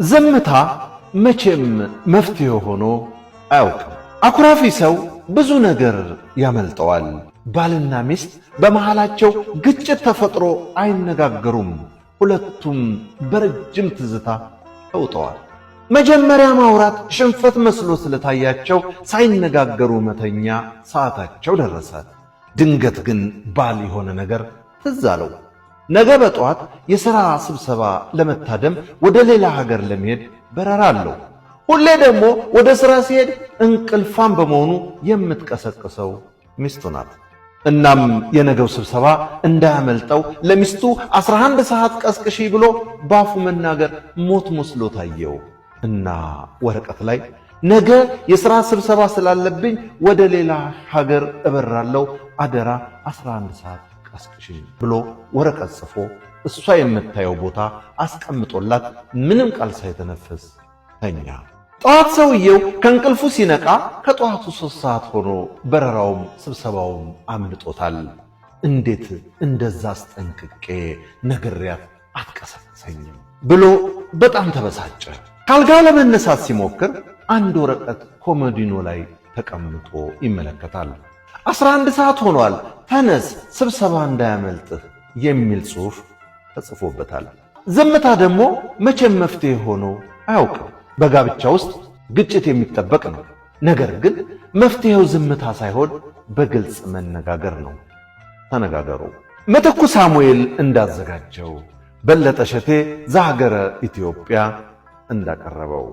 ዝምታ መቼም መፍትሄ ሆኖ አያውቅም። አኩራፊ ሰው ብዙ ነገር ያመልጠዋል። ባልና ሚስት በመሃላቸው ግጭት ተፈጥሮ አይነጋገሩም። ሁለቱም በረጅም ትዝታ ተውጠዋል። መጀመሪያ ማውራት ሽንፈት መስሎ ስለታያቸው ሳይነጋገሩ መተኛ ሰዓታቸው ደረሰ። ድንገት ግን ባል የሆነ ነገር ትዝ አለው። ነገ በጠዋት የሥራ ስብሰባ ለመታደም ወደ ሌላ ሀገር ለመሄድ በረራ አለው። ሁሌ ደግሞ ወደ ሥራ ሲሄድ እንቅልፋም በመሆኑ የምትቀሰቅሰው ሚስቱ ናት። እናም የነገው ስብሰባ እንዳያመልጠው ለሚስቱ 11 ሰዓት ቀስቅሺ ብሎ ባፉ መናገር ሞት መስሎ ታየው እና ወረቀት ላይ ነገ የሥራ ስብሰባ ስላለብኝ ወደ ሌላ ሀገር እበራለሁ፣ አደራ 11 ሰዓት ቀስቅሺ ብሎ ወረቀት ጽፎ እሷ የምታየው ቦታ አስቀምጦላት ምንም ቃል ሳይተነፍስ ተኛ። ጠዋት ሰውየው ከእንቅልፉ ሲነቃ ከጠዋቱ 3 ሰዓት ሆኖ በረራውም ስብሰባውም አምልጦታል። እንዴት እንደዛ አስጠንቅቄ ነግሬያት አትቀሰቅሰኝም ብሎ በጣም ተበሳጨ። ካልጋ ለመነሳት ሲሞክር አንድ ወረቀት ኮመዲኖ ላይ ተቀምጦ ይመለከታል። 11 ሰዓት ሆኗል፣ ተነስ ስብሰባ እንዳያመልጥህ የሚል ጽሑፍ ተጽፎበታል። ዝምታ ደግሞ መቼም መፍትሄ ሆኖ አያውቅም። በጋብቻ ውስጥ ግጭት የሚጠበቅ ነው። ነገር ግን መፍትሄው ዝምታ ሳይሆን በግልጽ መነጋገር ነው። ተነጋገሩ። ምትኩ ሳሙኤል እንዳዘጋጀው፣ በለጠ ሸቴ ዘሀገረ ኢትዮጵያ እንዳቀረበው